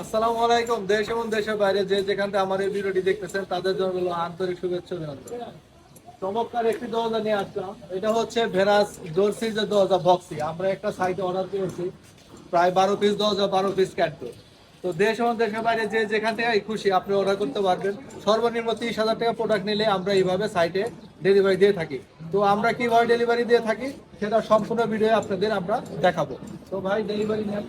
আসসালামু আলাইকুম। দেশ এবং দেশের বাইরে যে যেখান থেকে আমার এই ভিডিওটি দেখতেছেন তাদের জন্য হলো আন্তরিক শুভেচ্ছা অভিনন্দন। চমৎকার একটি দরজা নিয়ে আসলাম। এটা হচ্ছে ভেরাস জর্সির যে দরজা বক্সি। আমরা একটা সাইটে অর্ডার করেছি প্রায় 12 পিস দরজা, 12 পিস ক্যাটটো। তো দেশ এবং দেশের বাইরে যে যেখান থেকে খুশি আপনি অর্ডার করতে পারবেন। সর্বনিম্ন 30,000 টাকা প্রোডাক্ট নিলে আমরা এইভাবে সাইটে ডেলিভারি দিয়ে থাকি। তো আমরা কিভাবে ডেলিভারি দিয়ে থাকি সেটা সম্পূর্ণ ভিডিও আপনাদের আমরা দেখাবো। তো ভাই ডেলিভারি নিয়ে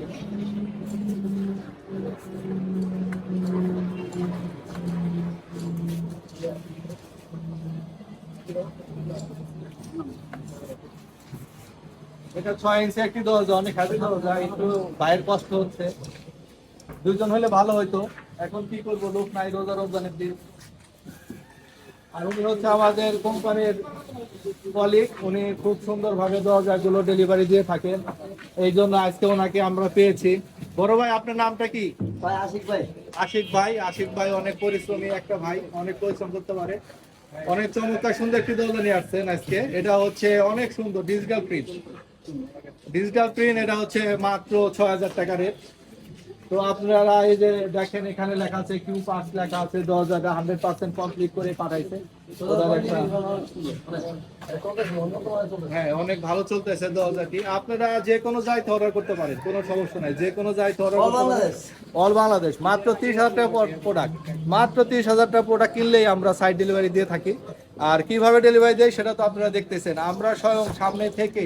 এটা 6 ইঞ্চি একটি দরজা, অনেক হ্যাভি দরজা। একটু বাইরের কষ্ট হচ্ছে, দুইজন হলে ভালো হইতো। এখন কি করবো, লোক নাই, রোজা রমজানের দিন। আর উনি হচ্ছে আমাদের কোম্পানির কলিগ, উনি খুব সুন্দরভাবে দরজাগুলো ডেলিভারি দিয়ে থাকেন। এই জন্য আজকে ওনাকে আমরা পেয়েছি। বড় ভাই, আপনার নামটা কি? ভাই আশিক ভাই। আশিক ভাই। আশিক ভাই অনেক পরিশ্রমী একটা ভাই, অনেক পরিশ্রম করতে পারে। অনেক চমৎকার সুন্দর একটি দরজা নিয়ে আসছেন আজকে। এটা হচ্ছে অনেক সুন্দর ডিজিটাল প্রিন্ট। এটা হচ্ছে মাত্র 6,000 টাকা রেট। তো আপনারা এই যে দেখেন, এখানে লেখা আছে Q5 লেখা আছে। দরজাটা 100% কমপ্লিট করে পাঠাইছে। হ্যাঁ, অনেক ভালো চলতেছে দরজাটি। আপনারা যে কোনো জায়গায় অর্ডার করতে পারেন, কোনো সমস্যা নাই। যে কোনো জায়গায় অর্ডার করতে পারেন। অল বাংলাদেশ। মাত্র 30,000 টাকা প্রোডাক্ট। মাত্র 30,000 টাকা প্রোডাক্ট কিনলেই আমরা সাইট ডেলিভারি দিয়ে থাকি। আর কিভাবে ডেলিভারি দেয় সেটা তো আপনারা দেখতেছেন। আমরা স্বয়ং সামনে থেকে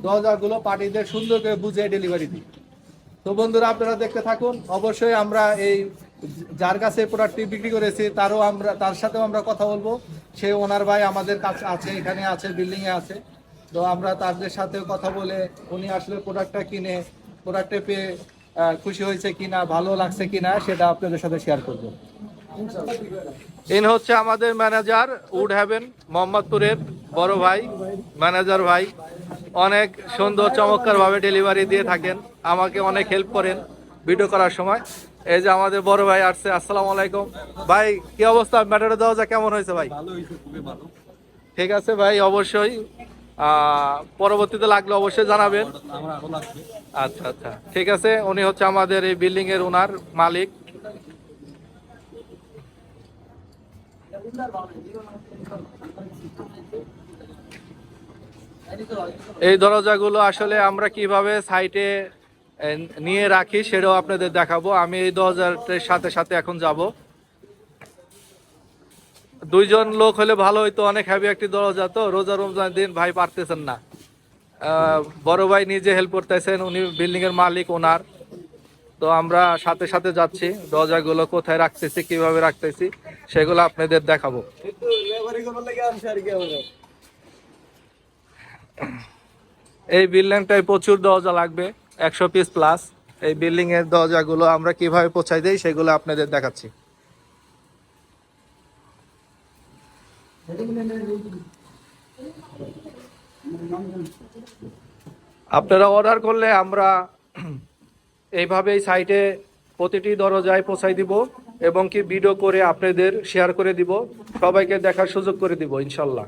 দরজাগুলো পার্টিদের সুন্দর করে বুঝিয়ে ডেলিভারি দিই। তো বন্ধুরা, আপনারা দেখতে থাকুন। অবশ্যই আমরা এই যার কাছে প্রোডাক্টটি বিক্রি করেছি তার সাথেও আমরা কথা বলবো। সে ওনার ভাই আমাদের কাছে আছে, এখানে আছে, বিল্ডিং এ আছে। তো আমরা তাদের সাথেও কথা বলে উনি আসলে প্রোডাক্টটা কিনে প্রোডাক্টে পেয়ে খুশি হয়েছে কিনা, ভালো লাগছে কিনা সেটা আপনাদের সাথে শেয়ার করবো। ইনি হচ্ছে আমাদের ম্যানেজার, উড হ্যাভেন মোহাম্মদপুরের বড় ভাই, ম্যানেজার ভাই। অনেক সুন্দর চমৎকার ভাবে ডেলিভারি দিয়ে থাকেন, আমাকে অনেক হেল্প করেন ভিডিও করার সময়। এই যে আমাদের বড় ভাই আসছে। আসসালামু আলাইকুম ভাই, কি অবস্থা? ম্যাটারে দেওয়া যা কেমন হয়েছে ভাই? ভালো হয়েছে, খুবই ভালো। ঠিক আছে ভাই, অবশ্যই পরবর্তীতে লাগলে অবশ্যই জানাবেন। আমার আরো লাগবে। আচ্ছা আচ্ছা, ঠিক আছে। উনি হচ্ছে আমাদের এই বিল্ডিং এর ওনার মালিক। এই দরজাগুলো আসলে আমরা কিভাবে সাইটে নিয়ে রাখি সেটাও আপনাদের দেখাবো। আমি এই দরজাটার সাথে সাথে এখন যাব। দুইজন লোক হলে ভালো হইতো, অনেক হ্যাভি একটি দরজা। তো রোজা রমজান দিন ভাই পারতেছেন না। বড় ভাই নিজে হেল্প করতেছেন, উনি বিল্ডিং এর মালিক ওনার। তো আমরা সাথে সাথে যাচ্ছি, দরজাগুলো কোথায় রাখতেছি, কিভাবে রাখতেছি সেগুলো আপনাদের দেখাবো। এই বিল্ডিংটায় প্রচুর দরজা লাগবে, 100 পিস প্লাস। এই বিল্ডিং এর দরজাগুলো আমরা কিভাবে পৌঁছাই দেই সেগুলো আপনাদের দেখাচ্ছি। আপনারা অর্ডার করলে আমরা এইভাবেই সাইটে প্রতিটি দরজায় পৌঁছাই দিব এবং কি ভিডিও করে আপনাদের শেয়ার করে দিব, সবাইকে দেখার সুযোগ করে দিব ইনশাল্লাহ।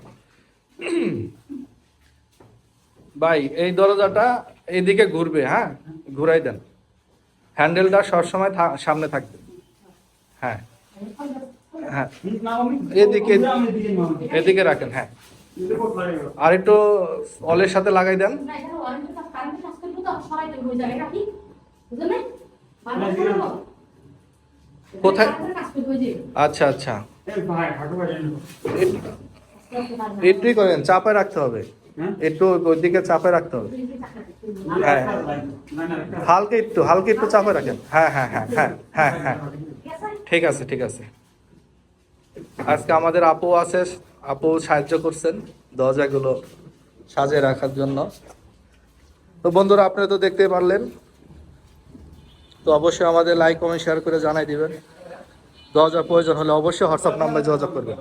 ভাই, এই দরজাটা এইদিকে ঘুরবে, হ্যাঁ ঘুরাই দেন। হ্যান্ডেলটা সবসময় সামনে থাকবে। হ্যাঁ হ্যাঁ, এদিকে এদিকে রাখেন। হ্যাঁ, আর একটু অলের সাথে লাগাই দেন। কোথায়? আচ্ছা আচ্ছা, একটুই করেন, চাপে রাখতে হবে, একটু ওইদিকে চাপে রাখতে হবে। হ্যাঁ, হালকা একটু চাপে রাখেন। হ্যাঁ হ্যাঁ হ্যাঁ হ্যাঁ হ্যাঁ হ্যাঁ, ঠিক আছে ঠিক আছে। আজকে আমাদের আপু আছে, আপু সাহায্য করছেন দরজাগুলো সাজিয়ে রাখার জন্য। তো বন্ধুরা, আপনারা তো দেখতে পারলেন। তো অবশ্যই আমাদের লাইক কমেন্ট শেয়ার করে জানাই দিবেন। দরজার প্রয়োজন হলে অবশ্যই হোয়াটসঅ্যাপ নাম্বারে যোগাযোগ করবেন।